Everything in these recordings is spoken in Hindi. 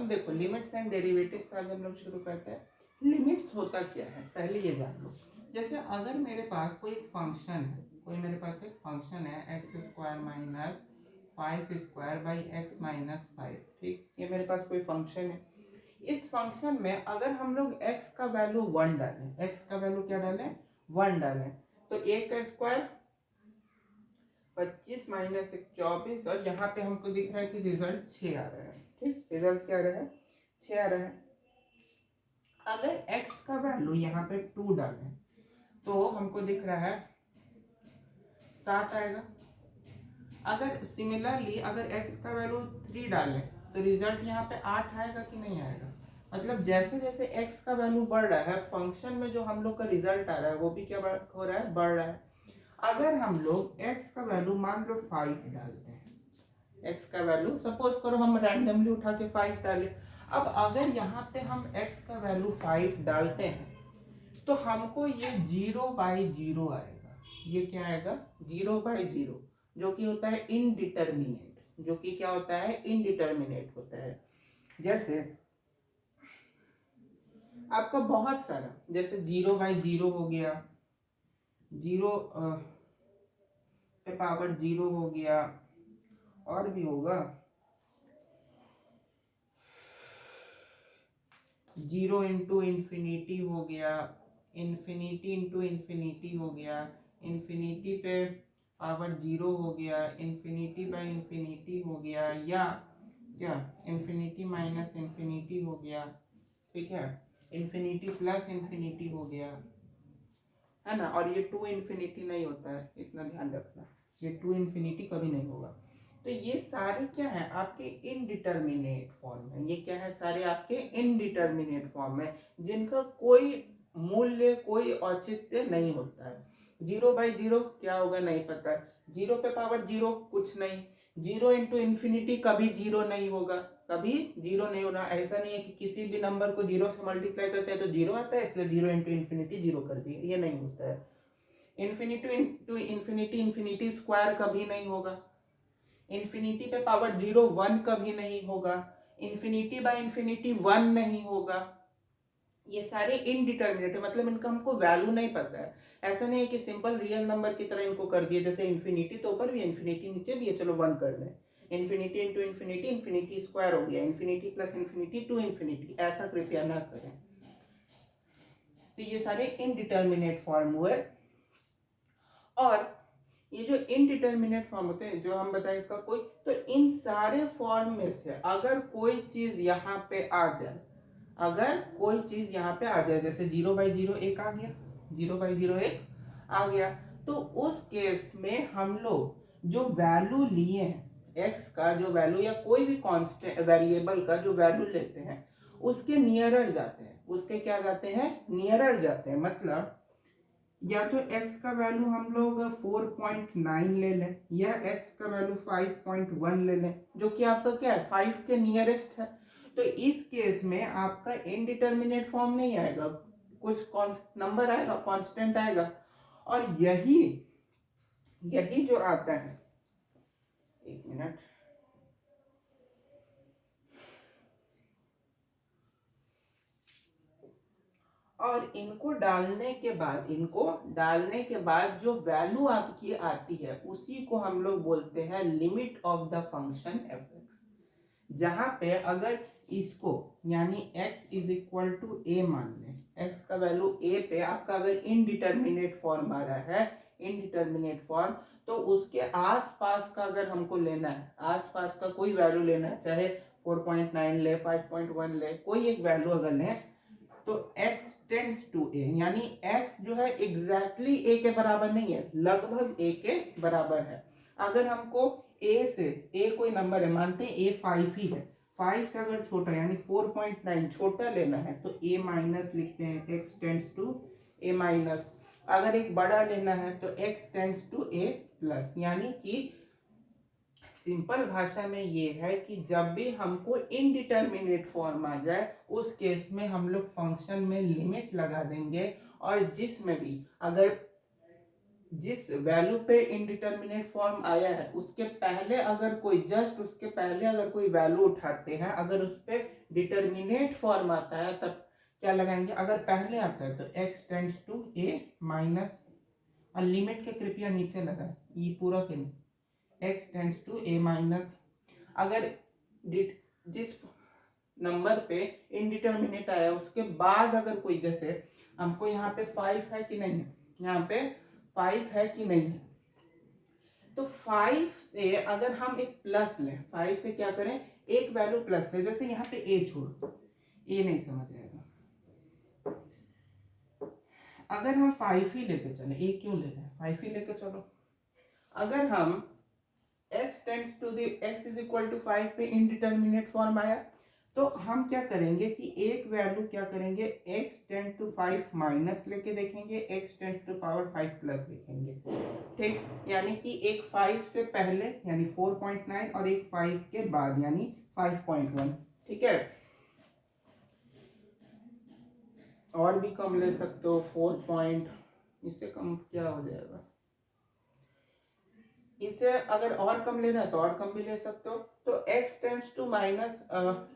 अब देखो लिमिट्स एंड डेरिवेटिव्स आज हम लोग शुरू करते हैं। लिमिट्स होता क्या है पहले ये जान लो। जैसे अगर मेरे पास कोई फंक्शन है, मेरे पास एक फंक्शन है x square minus 5 by x minus 5, ठीक, ये मेरे पास कोई फंक्शन है। इस फंक्शन में अगर हम लोग x का वैल्यू 1 डालें, x का वैल्यू क्या डालें 1 डालें, तो a का स्क्वायर 25 माइनस 1 24, और यहाँ पे हमको दिख रहा है कि रिजल्ट 6 आ रहा है। ठीक, रिजल्ट क्या आ रहा है 6 आ रहा है। अगर x का वैल्यू यहाँ पे 2 डालें तो हमको दिख रहा है 7 आएगा। अगर सिमिलरली अगर x का वैल्यू 3 डालें तो रिजल्ट यहाँ पे 8 आएगा कि नहीं आएगा। मतलब जैसे जैसे x का वैल्यू बढ़ रहा है फंक्शन में जो हम लोग का रिजल्ट आ रहा है वो भी क्या हो रहा है, बढ़ रहा है। अगर हम लोग x का वैल्यू मान लो 5 डालते हैं, x का वैल्यू सपोज करो हम रैंडमली उठा के 5 डाले, अब अगर यहाँ पे हम x का वैल्यू 5 डालते हैं तो हमको ये 0/0 आएगा। ये क्या आएगा 0/0, जो कि होता है इनडिटर्मिनेट, जो कि क्या होता है इनडिटर्मिनेट होता है। जैसे आपका बहुत सारा, जैसे 0/0 हो गया, 0 पे पावर 0 हो गया, और भी होगा 0 इंटू इन्फिनिटी हो गया, इन्फिनिटी इंटू इन्फिनिटी हो गया, इन्फिनिटी पे पावर 0 हो गया, इन्फिनिटी बाई इन्फिनिटी हो गया, या क्या इन्फिनिटी माइनस इन्फिनिटी हो गया, ठीक है, इन्फिनिटी प्लस इन्फिनिटी हो गया, है ना। और ये 2 इन्फिनिटी नहीं होता है, इतना ध्यान रखना, ये 2 इन्फिनिटी कभी नहीं होगा। तो ये सारे क्या है आपके इनडिटर्मिनेट फॉर्म है। ये क्या है सारे आपके इनडिटर्मिनेट फॉर्म है, जिनका कोई मूल्य कोई औचित्य नहीं होता है। 0/0 क्या होगा नहीं पता, 0 पे पावर 0 कुछ नहीं, 0 इंटू इन्फिनिटी कभी 0 नहीं होगा, कभी 0 नहीं होना। ऐसा नहीं है कि किसी भी नंबर को 0 से मल्टीप्लाई करते हैं तो 0 आता है इसलिए 0 इंटू इन्फिनिटी 0 कर दिए, ये नहीं होता है। Infinity into infinity infinity square कभी नहीं होगा, इन्फिनिटी पे पावर 0 1 कभी नहीं होगा, इन्फिनिटी बाय इन्फिनिटी 1 नहीं होगा। ये सारे इनडिटर्मिनेट है, मतलब इनका हमको वैल्यू नहीं पता है। ऐसा नहीं है कि सिंपल रियल नंबर की तरह इनको कर दिए, जैसे इन्फिनिटी तो ऊपर भी इन्फिनिटी नीचे भी है, चलो 1 कर दें। Infinity into infinity infinity square हो गया, infinity plus infinity to infinity, ऐसा कृपया ना करें। तो ये सारे इनडिटर्मिनेट फॉर्म हुए। और ये जो इनडिटर्मिनेट फॉर्म होते हैं जो हम बताएं इसका कोई, तो इन सारे फॉर्म में से अगर कोई चीज यहाँ पे आ जाए, अगर कोई चीज यहाँ पे आ जाए, जैसे 0/0 एक आ गया, 0/0 एक आ गया, तो उस केस में हम लोग जो वैल्यू लिए हैं x का, जो वैल्यू या कोई भी कांस्टेंट वेरिएबल का जो वैल्यू लेते हैं उसके नियरर जाते हैं, उसके क्या जाते हैं नियरर जाते हैं। मतलब या तो x का वैल्यू हम लोग 4.9 ले लें, या x का वैल्यू 5.1 ले लें, जो कि आपका क्या है 5 के नियरेस्ट है। तो इस केस में आपका इनडिटर्मिनेट फॉर्म नहीं आएगा, कुछ नंबर आएगा, कांस्टेंट आएगा। और यही जो आता है, एक मिनट, और इनको डालने के बाद जो वैल्यू आपकी आती है उसी को हम लोग बोलते हैं limit of the function F x. जहां पे अगर इसको यानी x इज इक्वल टू ए मान लें, x का वैल्यू a पे आपका अगर इनडिटर्मिनेट फॉर्म आ रहा है, इनडिटर्मिनेट फॉर्म, तो उसके आसपास का अगर हमको लेना है, आसपास का कोई वैल्यू लेना है, चाहे 4.9 ले 5.1 ले, कोई एक वैल्यू अगर लें, तो x टेंड्स टू a, यानी x जो है एग्जैक्टली a के बराबर नहीं है, लगभग a के बराबर है। अगर हमको a से, a कोई नंबर है, मानते हैं a 5 ही है, 5 से अगर छोटा यानी 4.9 छोटा लेना है तो a माइनस लिखते हैं, x tends to a minus. अगर एक बड़ा लेना है तो x tends to a plus. यानी कि सिंपल भाषा में ये है कि जब भी हमको इनडिटर्मिनेट फॉर्म आ जाए उस केस में हम लोग फंक्शन में लिमिट लगा देंगे, और जिसमें भी अगर जिस वैल्यू पे इनडिटर्मिनेट फॉर्म आया है उसके पहले अगर कोई जस्ट उसके पहले अगर कोई वैल्यू उठाते हैं, अगर उस पे डिटर्मिनेट फॉर्म आता है तब क्या लगाएंगे, अगर पहले आता है तो x tends to a minus, limit के कृपया नीचे लगाए, ये पूरा के नहीं, x tends to a minus, अगर जिस नंबर पे इनडिटर्मिनेट आया उसके बाद अगर कोई, जैसे हमको यहाँ पे 5 है कि नहीं है, यहाँ पे 5 है कि नहीं है, तो 5 से अगर हम एक प्लस लें, 5 से क्या करें, एक वैल्यू प्लस लें, जैसे यहाँ पे a छोड़, a नहीं समझ आएगा, अगर हम 5 ही लेके चले, a क्यों ले रहे हैं, 5 ही लेके चलो, अगर हम x tends to the x is equal to 5 पे इनडिटर्मिनेट फॉर्म आया, तो हम क्या करेंगे कि एक वैल्यू क्या करेंगे, x टेंड टू 5 माइनस लेके देखेंगे, x tend to power 5 plus देखेंगे, ठीक, यानी कि एक 5 से पहले यानी 4.9 और एक 5 के बाद यानी 5.1, ठीक है, और भी कम ले सकते हो 4 पॉइंट, इससे कम क्या हो जाएगा, इसे अगर और कम लेना है तो और कम भी ले सकते हो, तो x tends to minus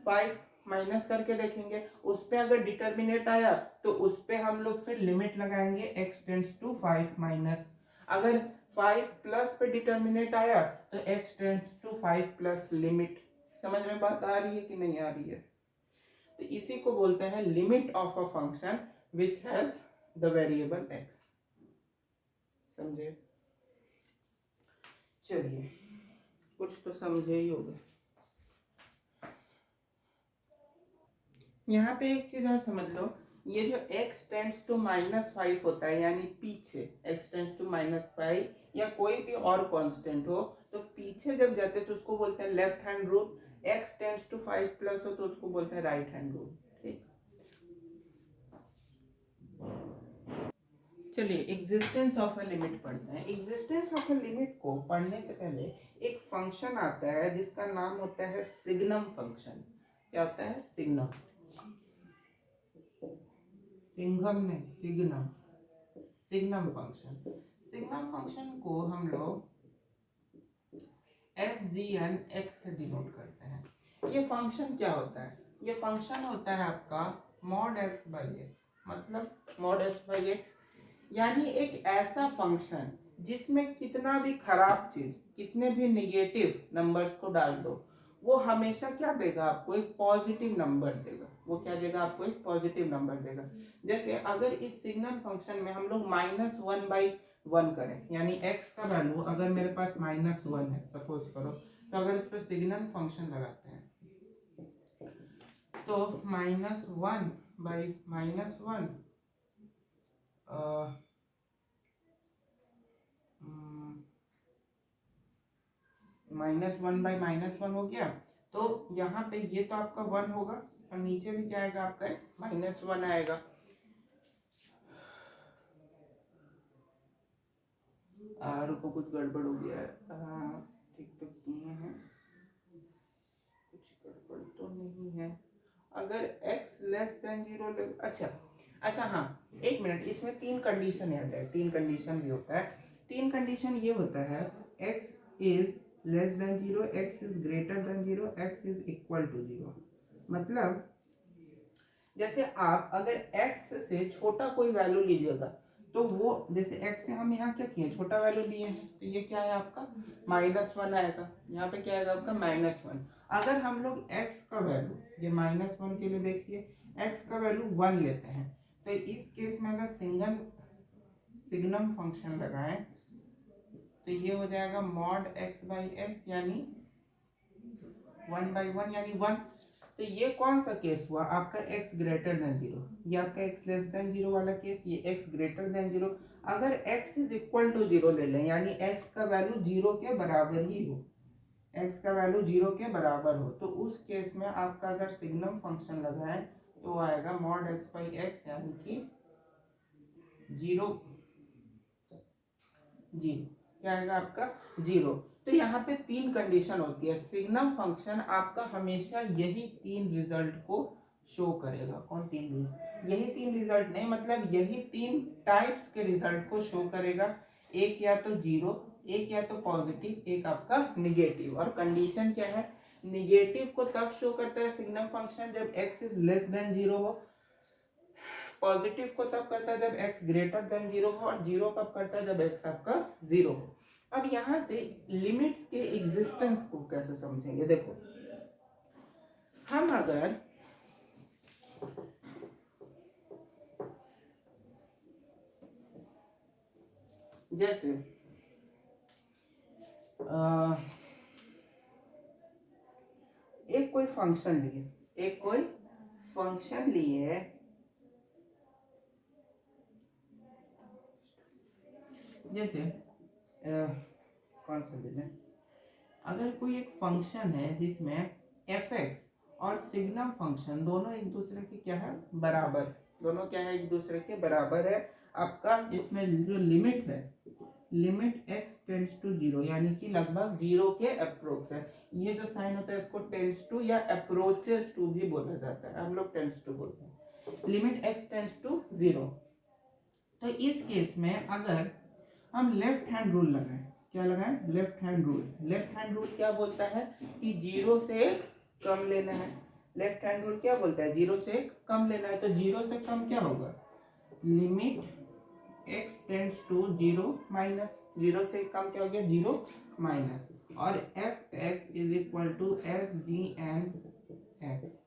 5 minus करके देखेंगे, उस पे अगर डिटर्मिनेट आया तो उस पे हम लोग फिर लिमिट लगाएंगे, x टेंड्स टू 5 माइनस, अगर 5 प्लस पे डिटर्मिनेट आया तो x tends to 5 plus limit, समझ में बात आ रही है कि नहीं आ रही है, तो इसी को बोलते हैं limit of a function which has the variable x, समझे, चलिए कुछ तो समझे ही होगा। यहाँ पे एक चीज और समझ लो, ये जो x टेंड्स टू -5 होता है यानी पीछे x टेंड्स टू -5 या कोई भी और कांस्टेंट हो, तो पीछे जब जाते हैं तो उसको बोलते हैं left hand rule, x tends to 5 plus हो तो उसको बोलते हैं राइट हैंड रूल, ठीक। चलिए एग्जिस्टेंस ऑफ अ लिमिट पढ़ते हैं। एग्जिस्टेंस ऑफ अ लिमिट को पढ़ने से पहले एक फंक्शन आता है जिसका नाम होता है सिग्नम फंक्शन। क्या होता है, सिग्नम, सिंघम नहीं signum, signum function. Signum function को हम लोग एस जी एन एक्स से डिनोट करते हैं। ये फंक्शन क्या होता है, ये फंक्शन होता है आपका मॉड एक्स बाई एक्स, मतलब मॉड एक्स बाई एक्स यानी एक ऐसा फंक्शन जिसमें कितना भी खराब चीज, कितने भी निगेटिव नंबर्स को डाल दो, वो हमेशा क्या देगा आपको, एक पॉजिटिव नंबर देगा। वो क्या देगा आपको, एक पॉजिटिव नंबर देगा। जैसे अगर इस सिग्नल फंक्शन में हम लोग -1/1 करें, यानी x का वैल्यू अगर मेरे पास -1 है सपोज करो, तो अगर इस पर सिग्नल फंक्शन लगाते हैं तो -1/-1 -1/-1 हो गया, तो यहाँ पे ये तो आपका 1 होगा और नीचे भी क्या आएगा आपका, -1 आएगा। रुको कुछ गड़बड़ हो गया है, ठीक तो किए हैं, कुछ गड़बड़ तो नहीं है। अगर x लेस देन 0, अच्छा अच्छा हाँ, एक मिनट, इसमें 3 कंडीशन आ जाए, 3 कंडीशन भी होता है। 3 कंडीशन ये होता है, x is less than 0, x is greater than 0, x is equal to 0। मतलब जैसे आप अगर x से छोटा कोई वैल्यू लीजिएगा तो वो, जैसे x से हम यहाँ क्या किए, छोटा वैल्यू लिए हैं, तो ये क्या है आपका -1 आएगा, यहाँ पे क्या आएगा आपका -1। अगर हम लोग x का वैल्यू, ये -1 के लिए देखिए, x का वैल्यू 1 लेते हैं, तो इस केस में अगर सिग्नम फंक्शन लगाएं तो ये हो जाएगा मॉड x बाई एक्स यानी 1/1 यानी 1। तो ये कौन सा केस हुआ आपका, x ग्रेटर देन 0, ये आपका x लेस देन 0 वाला केस, ये x ग्रेटर देन 0। अगर x इज इक्वल टू 0 ले लें, यानी x का वैल्यू 0 के बराबर ही हो, x का वैल्यू 0 के बराबर हो, तो उस केस में आपका अगर सिग्नम फंक्शन लगाएं तो आएगा मॉड x बाई एक्स यानी कि 0 क्या आएगा आपका 0। तो यहाँ पे 3 कंडीशन होती है, सिग्नम फंक्शन आपका हमेशा यही 3 रिजल्ट को शो करेगा। कौन 3 यही 3 रिजल्ट नहीं, मतलब यही 3 टाइप्स के रिजल्ट को शो करेगा। एक या तो जीरो, एक या तो पॉजिटिव, एक आपका निगेटिव। और कंडीशन क्या है, निगेटिव को तब शो करता है सिग्नम फंक्शन जब x is less than zero हो, पॉजिटिव को तब करता है जब x ग्रेटर देन जीरो हो, और जीरो कब करता है जब x आपका जीरो हो। अब यहाँ से लिमिट्स के एग्जिस्टेंस को कैसे समझेंगे, देखो हम अगर जैसे एक कोई फंक्शन लिए, एक कोई फंक्शन लिए जैसे कौन सा ले लें, अगर कोई एक फंक्शन है जिसमें एफ एक्स और सिग्नम फंक्शन दोनों एक दूसरे के क्या है बराबर, दोनों क्या है एक दूसरे के बराबर है आपका, इसमें जो लिमिट है limit x tends to zero यानी कि लगभग जीरो के अप्रोक्स है। ये जो साइन होता है इसको टेंड्स टू या अप्रोचेस टू भी बोला जाता है, हम लोग टेंड्स टू बोलते हैं। Limit x tends to zero, तो इस केस में अगर हम लेफ्ट हैंड रूल लगाएं, क्या लगाएं, left hand rule. Left hand rule क्या बोलता है कि जीरो से एक कम लेना है। लेफ्ट हैंड रूल क्या बोलता है, जीरो से एक कम लेना है। तो जीरो से कम क्या होगा, limit x tends to zero minus, zero से कम क्या हो गया जीरो माइनस, और F x is equal to S G N x,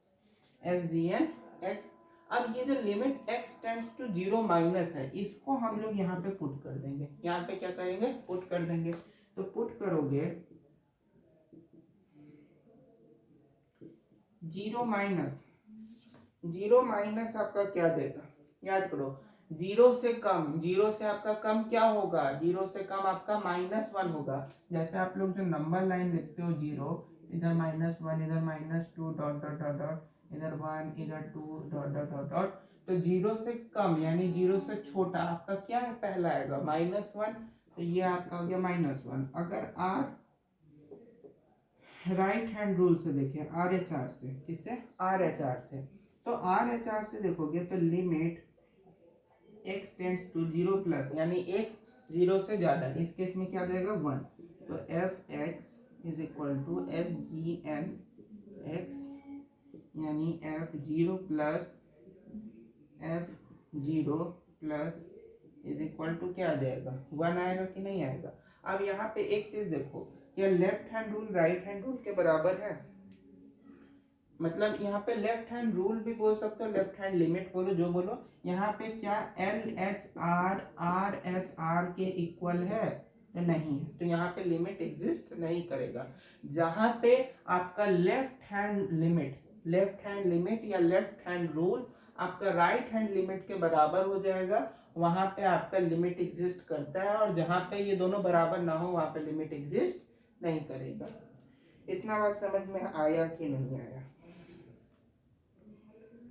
s G N x. अब ये जो limit x tends to zero minus है इसको हम लोग यहाँ पे पुट कर देंगे, यहाँ पे क्या करेंगे पुट कर देंगे। तो पुट करोगे जीरो माइनस, जीरो माइनस आपका क्या देगा, याद करो जीरो से कम, जीरो से आपका कम क्या होगा, जीरो से कम आपका माइनस वन होगा। जैसे आप लोग जो नंबर लाइन लिखते हो जीरो, इधर माइनस वन, इधर minus two, dot dot dot dot, इधर वन, इधर two, dot dot dot dot. तो जीरो से कम यानी जीरो से छोटा आपका क्या है, पहला आएगा माइनस वन, तो ये आपका हो गया माइनस वन। अगर आर राइट हैंड रूल से देखें, आर एच आर से, किससे, आर एच आर से, तो आर एच आर से देखोगे तो limit x tends to zero plus यानी एक जीरो से ज्यादा, इस केस में क्या जाएगा वन, तो F x is equal to S G N X यानी F zero plus F zero plus is equal to क्या आ जाएगा, वन आएगा कि नहीं आएगा। अब यहाँ पे एक चीज देखो, क्या left hand rule right hand rule के बराबर है, मतलब यहाँ पे लेफ्ट हैंड रूल भी बोल सकते हो, लेफ्ट हैंड लिमिट बोलो जो बोलो। यहाँ पे क्या L H R R H R के इक्वल है तो नहीं, तो यहाँ पे लिमिट एग्जिस्ट नहीं करेगा। जहाँ पे आपका left hand limit, left hand limit या लेफ्ट हैंड रूल आपका राइट हैंड लिमिट के बराबर हो जाएगा, वहां पे आपका लिमिट एग्जिस्ट करता है। और जहाँ पे ये दोनों बराबर ना हो वहां पे लिमिट एग्जिस्ट नहीं करेगा। इतना बात समझ में आया कि नहीं आया,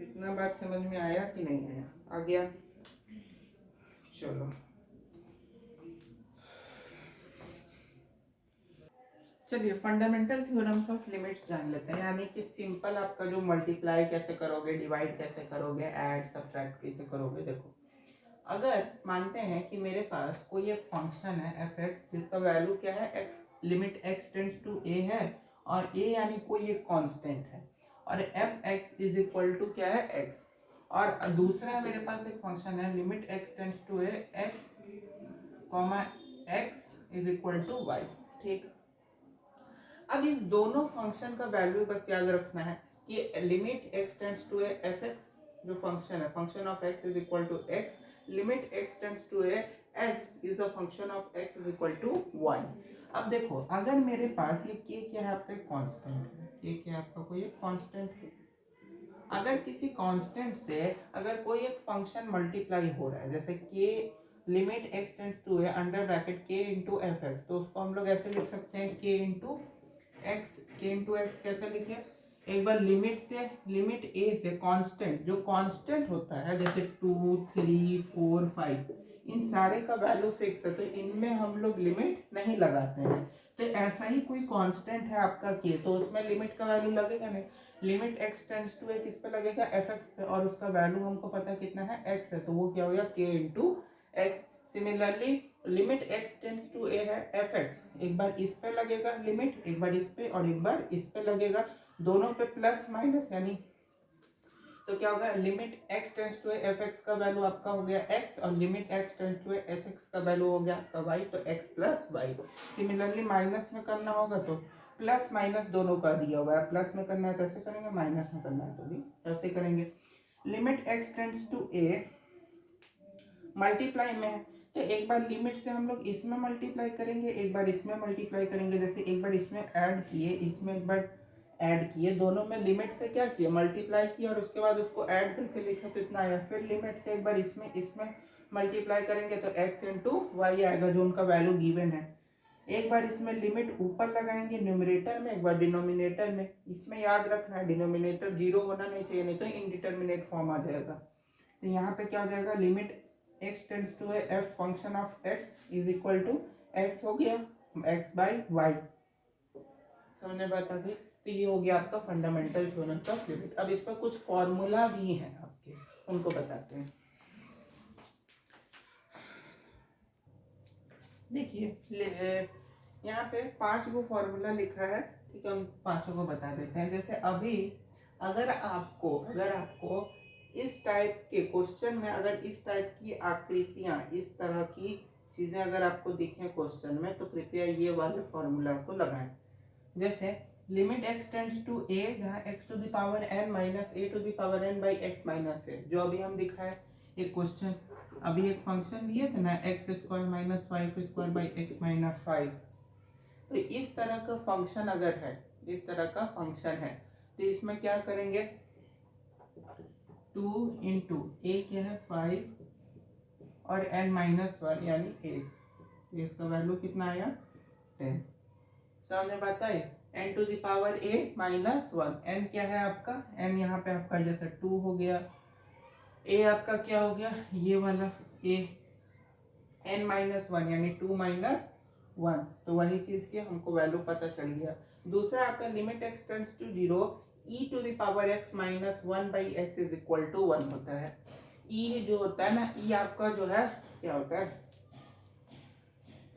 इतना बात समझ में आया कि नहीं आया, आ गया। चलो चलिए फंडामेंटल थ्योरम्स ऑफ लिमिट्स जान लेते हैं, यानी कि सिंपल आपका जो मल्टीप्लाई कैसे करोगे, डिवाइड कैसे करोगे, ऐड सब्ट्रैक्ट कैसे करोगे। देखो अगर मानते हैं कि मेरे पास कोई एक फंक्शन है एफ एक्स जिसका वैल्यू क्या है x, limit x tends to a है, और ए यानी कोई एक कांस्टेंट है, और F x is equal to क्या है एक्स, और दूसरा मेरे पास एक फंक्शन है limit x tends to a x comma x is equal to y. ठीक, अब इस दोनों फंक्शन का वैल्यू बस याद रखना है कि limit x tends to a f x जो फंक्शन है, function of x is equal to x, limit x tends to a x is a function of x is equal to y. अब देखो अगर मेरे पास ये k क्या है आपका कांस्टेंट है, k क्या है आपका कोई एक कांस्टेंट है, अगर किसी कांस्टेंट से अगर कोई एक फंक्शन मल्टीप्लाई हो रहा है जैसे k limit x tends to a under bracket k into f x, तो उसको हम लोग ऐसे लिख सकते हैं k into x, k into x कैसे लिखे, एक बार लिमिट से, लिमिट ए से कांस्टेंट, जो कांस्टेंट होता है जैसे 2 3 4 5 इन सारे का वैल्यू फिक्स है तो इनमें हम लोग लिमिट नहीं लगाते हैं। तो ऐसा ही कोई कांस्टेंट है आपका के, तो उसमें लिमिट का वैल्यू लगेगा नहीं, लिमिट एक्स टेंड्स टू ए किस पे लगेगा एफ एक्स पे, और उसका वैल्यू हमको पता है कितना है एक्स है, तो वो क्या हो गया k into x. Similarly limit x tends to a है एफ एक्स, एक बार इस पे लगेगा लिमिट, एक बार इस पे और एक बार इस पे लगेगा, दोनों पे प्लस माइनस, यानी तो क्या होगा, limit x tends to f x का वैल्यू आपका हो गया x, और limit x tends to h x का वैल्यू हो गया आपका y, तो x plus y. Similarly minus में करना होगा तो प्लस माइनस दोनों का दिया हुआ है, प्लस में करना है तो ऐसे करेंगे, माइनस में करना है तो भी ऐसे करेंगे। Limit x tends to a multiply में है, तो एक बार लिमिट से हम लोग इसमें मल्टीप्लाई करेंगे, एक बार इसमें मल्टीप्लाई करेंगे, जैसे एक बार इसमें ऐड किए, इसमें एक बार ऐड किए, दोनों में लिमिट से क्या किया, मल्टीप्लाई किया, और उसके बाद उसको ऐड करके लिखा तो इतना आया। फिर लिमिट से एक बार इसमें मल्टीप्लाई करेंगे तो x इंटू वाई आएगा, जो उनका वैल्यू गिवन है। एक बार इसमें लिमिट ऊपर लगाएंगे न्यूमरेटर में, एक बार डिनोमिनेटर में। इसमें याद रखना है डिनोमिनेटर 0 होना नहीं चाहिए, नहीं तो इनडिटर्मिनेट फॉर्म आ जाएगा। तो यहाँ पे क्या हो जाएगा, limit x tends to f function of x is equal to x हो गया x बाई वाई। समझ में बात आ गई। तो ये हो गया आपका फंडामेंटल थ्योरम्स ऑफ लिमिट। अब इस पर कुछ फॉर्मूला भी हैं आपके, उनको बताते हैं। देखिए यहाँ पे 5 गो फॉर्मूला लिखा है, ठीक है, उन 5 को बता देते हैं। जैसे अभी अगर आपको इस टाइप के क्वेश्चन में, अगर इस टाइप की आकृतियां, इस तरह की चीजें अगर आपको दिखें क्वेश्चन में, तो कृपया ये वाले फॉर्मूला को लगाएं। जैसे limit x tends to a, जहाँ x to the power n minus a to the power n by x minus a, जो अभी हम दिखाए एक क्वेश्चन, अभी एक फंक्शन लिए थे ना, x square minus 5 square by x minus 5। तो इस तरह का फंक्शन अगर है, इस तरह का फंक्शन है, तो इसमें क्या करेंगे, 2 इंटू ए क्या है 5 और n माइनस 1 यानी 1, इसका वैल्यू कितना आया 10। समझ में आता है, n to the power a minus 1, n क्या है आपका, n यहाँ पे आपका जैसे 2 हो गया, a आपका क्या हो गया ये वाला a, n माइनस 1 यानी 2 माइनस 1, तो वही चीज की हमको वैल्यू पता चल गया। दूसरा आपका limit x tends to 0 e to the power x minus 1 by x is equal to 1 होता है। e जो होता है ना, e आपका जो है क्या होता है,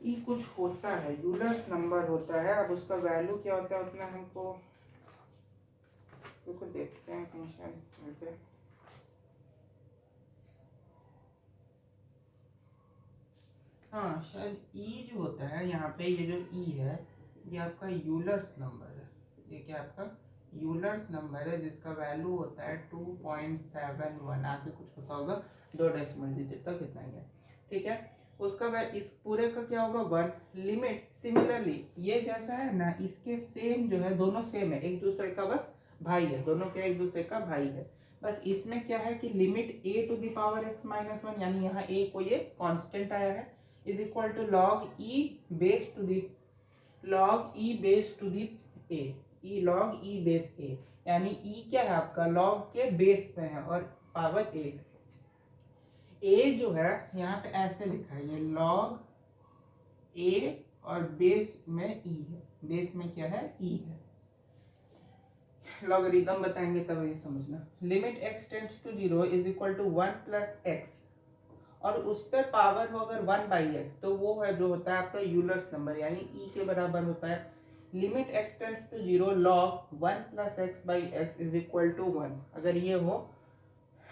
ई कुछ होता है, यूलर्स नंबर होता है। अब उसका वैल्यू क्या होता है उतना हमको तो देखते हैं कहीं शायद। हाँ शायद ई जो होता है यहाँ पे, ये जो ई है ये आपका यूलर्स नंबर है, ये क्या आपका यूलर्स नंबर है, जिसका वैल्यू होता है 2.71, आगे कुछ होता होगा 2 डेसिमल डिजिट तक, इतना ही है, ठीक है। उसका इस पूरे का क्या होगा 1। लिमिट सिमिलरली ये जैसा है ना, इसके सेम जो है, दोनों सेम है, एक दूसरे का बस भाई है, दोनों के एक दूसरे का भाई है। बस इसमें क्या है कि limit a to the power x minus 1, यानी यहाँ a को ये कांस्टेंट आया है, is equal to log e base to the a, e log e base a, यानी e क्या है आपका लॉग के बेस में है और पावर a जो है यहाँ पे ऐसे लिखा है, ये log a और बेस में e है, बेस में क्या है e है। लॉगरिथम बताएंगे तब ये समझना। Limit x tends to 0 is equal to 1 plus x, और उस पर पावर हो अगर 1 बाई एक्स, तो वो है जो होता है आपका यूलर्स नंबर, यानी e के बराबर होता है। Limit x tends to 0 log 1 plus x by x is equal to 1, अगर ये हो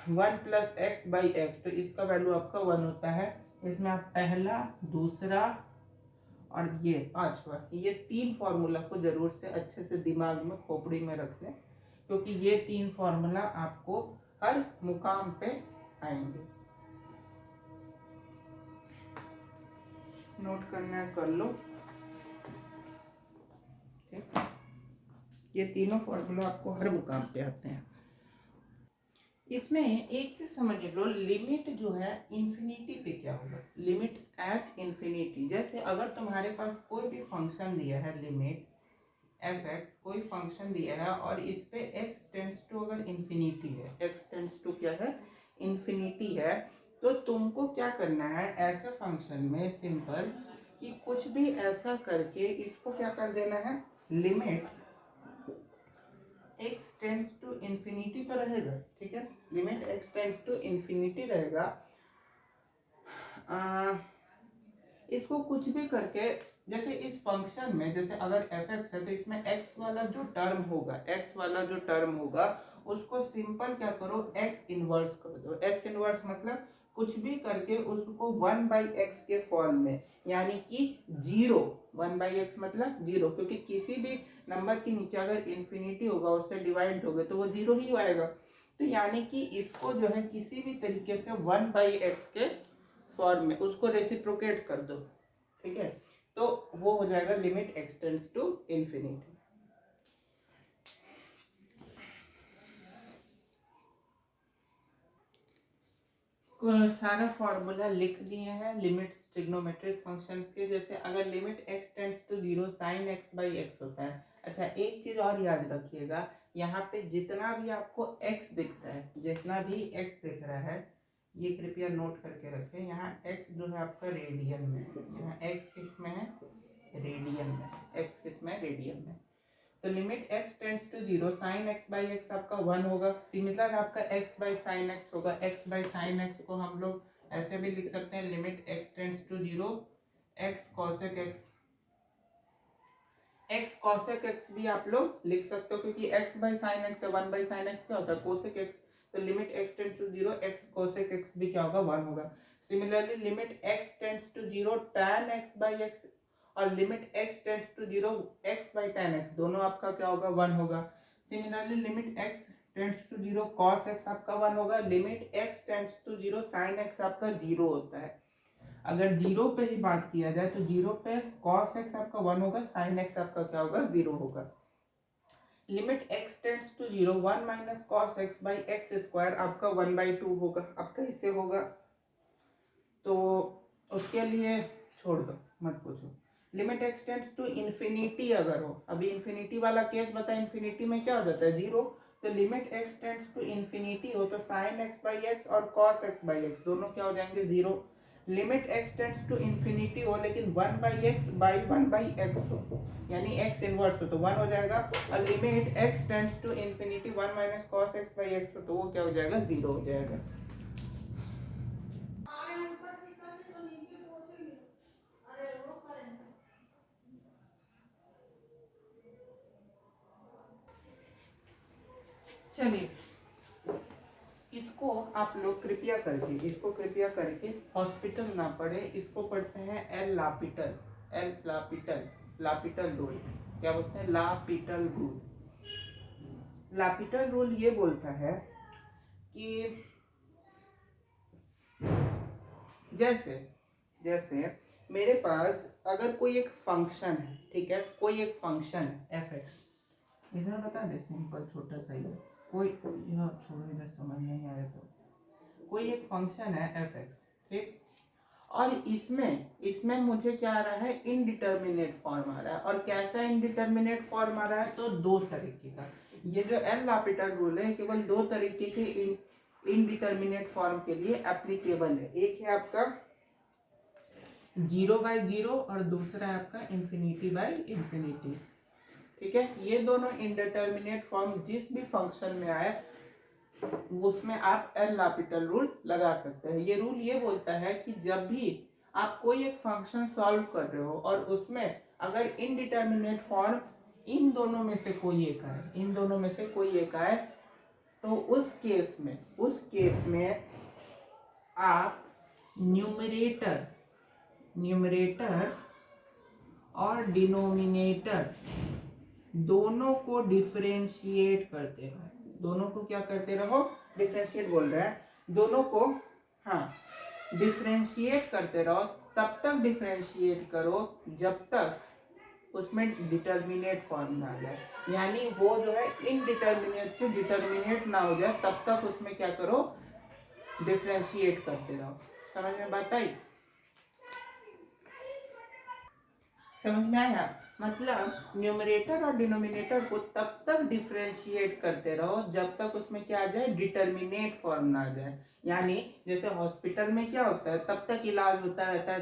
1 प्लस एक्स बाई एक्स, तो इसका वैल्यू आपका 1 होता है। इसमें आप पहला, दूसरा और ये पांचवा, ये 3 फॉर्मूला को जरूर से अच्छे से दिमाग में खोपड़ी में रख लें, क्योंकि ये 3 फॉर्मूला आपको हर मुकाम पे आएंगे। नोट करना है कर लो, ठीक। ये तीनों फॉर्मूला आपको हर मुकाम पे आते हैं। इसमें एक चीज समझ लो, लिमिट जो है इंफिनिटी पे क्या होगा, लिमिट एट इंफिनिटी। जैसे अगर तुम्हारे पास कोई भी फंक्शन दिया है, लिमिट एफ एक्स कोई फंक्शन दिया है, और इस पे एक्स टेंड्स टू अगर इंफिनिटी है, एक्स टेंड्स टू क्या है इंफिनिटी है, तो तुमको क्या करना है ऐसे फंक्शन में, सिंपल कि कुछ भी ऐसा करके इसको क्या कर देना है, limit x tends to infinity तो रहेगा, ठीक है, limit x tends to infinity रहेगा। इसको कुछ भी करके, जैसे इस फंक्शन में जैसे अगर fx है तो इसमें x वाला जो टर्म होगा उसको सिंपल क्या करो, x इनवर्स कर दो। x इनवर्स मतलब कुछ भी करके उसको 1/x के फॉर्म में, यानी कि 0, 1/x मतलब 0, क्योंकि किसी भी नंबर के नीचे अगर इंफिनिटी होगा उससे डिवाइड दोगे तो वो 0 ही आएगा। तो यानी कि इसको जो है किसी भी तरीके से 1/x के फॉर्म में उसको रेसिप्रोकेट कर दो, ठीक है, तो वो हो जाएगा limit x tends to infinity. सारा फॉर्मूला लिख दिए हैं लिमिट्स ट्रिग्नोमेट्रिक फंक्शन के। जैसे अगर limit x tends to 0 sin x/x होता है। अच्छा, एक चीज और याद रखिएगा, यहाँ पे जितना भी आपको x दिख रहा है, जितना भी x दिख रहा है, ये कृपया नोट करके रखें। यहाँ x जो है आपका रेडियन में, यहाँ x किस में है, रेडियन में, x किस में, रेडियन में। तो limit x tends to 0 sin x/x आपका 1 होगा। सिमिलर आपका x/sin x होगा। x/sin x को हम लोग ऐसे भी लिख सकते हैं, limit x tends to 0 x cosec x। x cosec x भी आप लोग लिख सकते हो, क्योंकि x/sin x से 1/sin x क्या होता है, cosec x। तो limit x tends to 0 x cosec x भी क्या होगा, 1 होगा। Similarly limit x tends to 0 tan x/x और limit x tends to 0 x/tan x, दोनों आपका क्या होगा, 1 होगा। Similarly limit x tends to 0 cos x आपका 1 होगा। Limit x tends to 0 sin x आपका 0 होता है। अगर 0 पे ही बात किया जाए तो 0 पे cos x आपका 1 होगा, sin x आपका क्या होगा, 0 होगा। Limit x tends to 0 1 minus cos x by x square आपका 1/2 होगा। अब कैसे होगा तो उसके लिए छोड़ दो, मत पूछो। Limit x tends to infinity अगर हो, अभी इन्फिनिटी वाला केस बता, इन्फिनिटी में क्या हो जाता है, 0। तो limit x tends to infinity हो तो sin x/x और cos x/x दोनों क्या हो जाएंगे, 0। Limit x tends to infinity हो लेकिन 1/x/1/x हो, यानी x इनवर्स हो तो 1 हो जाएगा। और limit x tends to infinity 1 minus cos x/x हो तो वो क्या हो जाएगा, 0 हो जाएगा। चलिए, इसको आप लोग कृपया करके हॉस्पिटल ना पढ़े, इसको पढ़ते हैं लापिटल रूल। क्या बोलते हैं, लापिटल रूल। लापिटल रूल ये बोलता है कि जैसे मेरे पास अगर कोई एक फंक्शन है, ठीक है, कोई एक फंक्शन है fx, इधर बता दे सिंपल छोटा सा ही, कोई यह छोड़ो, इधर समझ नहीं आया तो कोई एक फंक्शन है fx, ठीक, और इसमें मुझे क्या आ रहा है, इनडिटर्मिनेट फॉर्म आ रहा है। और कैसा इनडिटर्मिनेट फॉर्म आ रहा है, तो दो तरीके का। ये जो एल लापिटल रूल है केवल दो तरीके के इनडिटर्मिनेट फॉर्म के लिए एप्लीकेबल है। एक है आपका 0/0 और दूसरा है आपका ∞/∞। ठीक है, ये दोनों इनडिटर्मिनेट फॉर्म जिस भी फंक्शन में आए उसमें आप एल लापिटल रूल लगा सकते हैं। ये रूल ये बोलता है कि जब भी आप कोई एक फंक्शन सॉल्व कर रहे हो और उसमें अगर इनडिटर्मिनेट फॉर्म इन दोनों में से कोई एक आए तो उस केस में आप न्यूमरेटर और डिनोमिनेटर दोनों को डिफरेंशिएट करते रहो। दोनों को क्या करते रहो, डिफरेंशिएट बोल रहे हैं, दोनों को, हाँ, डिफरेंशिएट करते रहो। तब तक डिफरेंशिएट करो जब तक उसमें डिटर्मिनेट फॉर्म ना आ जाए, यानी वो जो है इनडिटर्मिनेट से डिटर्मिनेट ना हो जाए, तब तक उसमें क्या करो, डिफरेंशिएट करते रहो। समझ में बात आई, समझ में आया? मतलब न्यूमरेटर और डिनोमिनेटर को तब तक डिफरेंशिएट करते रहो जब तक उसमें क्या आ जाए, डिटर्मिनेट फॉर्म ना आ जाए। यानी जैसे हॉस्पिटल में क्या होता है, तब तक इलाज होता रहता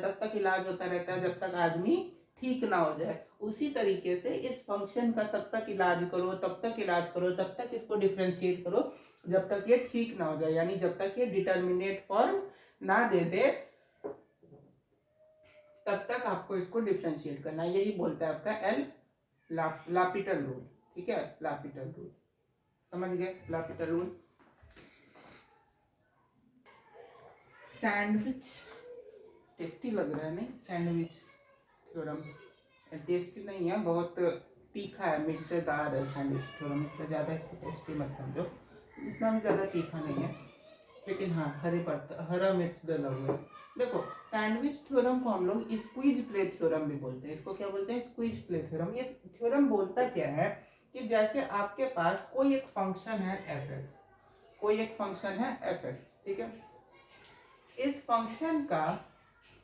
है जब तक आदमी ठीक ना हो जाए। उसी तरीके से इस फंक्शन का तब तक इलाज करो, तब तक इसको डिफरेंशिएट करो जब तक ये ठीक ना हो जाए, यानी जब तक ये डिटर्मिनेट फॉर्म ना दे दे तब तक आपको इसको डिफ्रेंशिएट करना है। यही बोलता है आपका एल लापिटल रूल। ठीक है, लापिटल रूल, समझ गए लापिटल रूल। सैंडविच टेस्टी लग रहा है नहीं? सैंडविच थ्योरम टेस्टी नहीं है, बहुत तीखा है, मिर्चेदार है सैंडविच थ्योरम। इससे ज़्यादा इसको टेस्टी मत समझो, इतना भी ज़्यादा तीखा नहीं है, लेकिन हाँ हरा मिर्च डला हुआ है। देखो सैंडविच थ्योरम को हम लोग स्क्वीज प्ले थ्योरम भी बोलते हैं। इसको क्या बोलते हैं? Squeeze play theorem. ये थ्योरम बोलता क्या है कि जैसे आपके पास कोई एक फंक्शन है f(x), कोई एक फंक्शन है f(x), ठीक है, इस फंक्शन का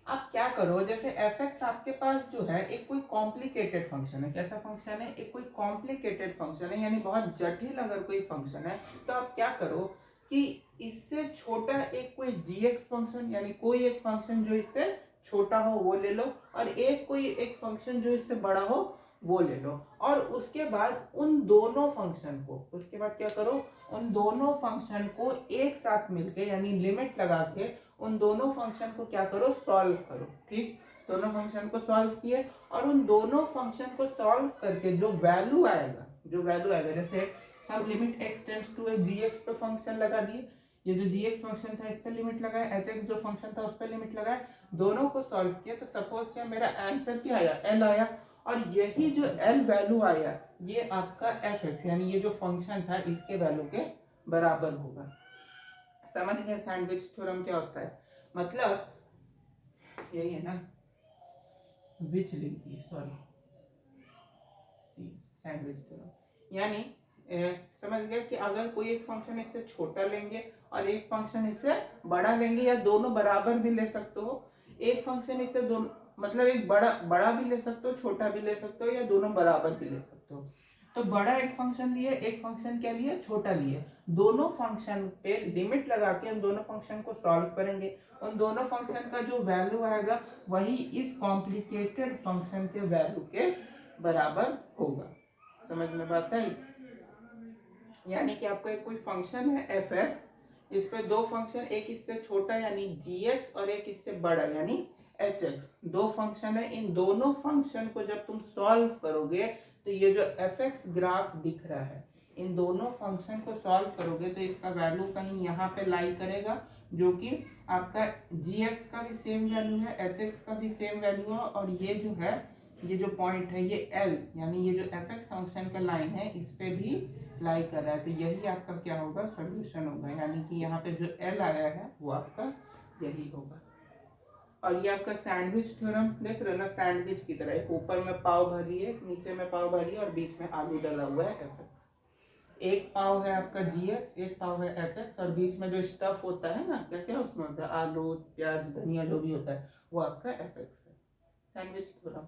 आप क्या करो, जैसे f(x) आपके पास जो है एक कोई कॉम्प्लिकेटेड फंक्शन है। कैसा फंक्शन है? एक कोई कॉम्प्लिकेटेड फंक्शन है, यानी बहुत जटिल अगर कोई फंक्शन है, तो आप क्या करो कि इससे छोटा एक कोई gx फंक्शन, यानी कोई एक फंक्शन जो इससे छोटा हो वो ले लो, और कोई एक फंक्शन जो इससे बड़ा हो वो ले लो, और उसके बाद उन दोनों फंक्शन को, उसके बाद क्या करो, उन दोनों फंक्शन को एक साथ मिलके, यानी लिमिट लगा के उन दोनों फंक्शन को क्या करो, सॉल्व करो। ठीक, दोनों फंक्शन को सॉल्व किए, और उन दोनों फंक्शन को सॉल्व करके जो वैल्यू आएगा, जैसे हम limit x tends to gx पे फंक्शन लगा दिए, ये जो gx फंक्शन था इस पे लिमिट लगाए, hx जो फंक्शन था उस पे लिमिट लगाए, दोनों को सॉल्व किया, तो सपोज क्या मेरा आंसर क्या आया, l आया, और यही जो l वैल्यू आया ये आपका f(x), यानी ये जो फंक्शन था इसके वैल्यू के बराबर होगा। समझ गए सैंडविच थ्योरम क्या होता है? मतलब यही है ना, विच लिख दी, सॉरी, सैंडविच थ्योरम यानी समझ गए कि अगर कोई एक फंक्शन इससे छोटा लेंगे और एक फंक्शन इससे बड़ा लेंगे, या दोनों बराबर भी ले सकते हो, एक फंक्शन इससे दोनों, मतलब एक बड़ा भी ले सकते हो, छोटा भी ले सकते हो, या दोनों बराबर भी ले सकते हो। तो बड़ा एक फंक्शन लिए, एक फंक्शन क्या लिए, छोटा लिए, दोनों फंक्शन पे लिमिट लगा के उन दोनों फंक्शन को सॉल्व करेंगे, उन दोनों फंक्शन का जो वैल्यू आएगा वही इस कॉम्प्लिकेटेड फंक्शन के वैल्यू के बराबर होगा। समझ में बात आई? यानी कि आपका एक कोई फंक्शन है f(x), इस पे दो फंक्शन, एक इससे छोटा यानी gx और एक इससे बड़ा यानी hx, दो फंक्शन है, इन दोनों फंक्शन को जब तुम सॉल्व करोगे तो ये जो f(x) ग्राफ दिख रहा है, इन दोनों फंक्शन को सॉल्व करोगे तो इसका वैल्यू कहीं यहाँ पे लाई करेगा, जो कि आपका gx का भी सेम वैल्यू है, hx का भी सेम वैल्यू है, और ये जो है, ये जो पॉइंट है ये l, यानी ये जो f(x) फंक्शन का लाइन है इस पे भी लाई कर रहा है, तो यही आपका क्या होगा, सॉल्यूशन होगा। यानी कि यहाँ पे जो l आया है वो आपका यही होगा। और ये आपका सैंडविच थ्योरम देख रहे हो ना, सैंडविच की तरह, एक ऊपर में पाव भाजी है, नीचे में पाव भाजी और बीच में आलू डला हुआ है f(x), एक पाव है आपका gx, एक पाव है hx, और बीच में जो स्टफ होता है ना, क्या क्या उसमें होता है, आलू, प्याज, धनिया, जो भी होता है वो आपका f(x) है। Sandwich theorem.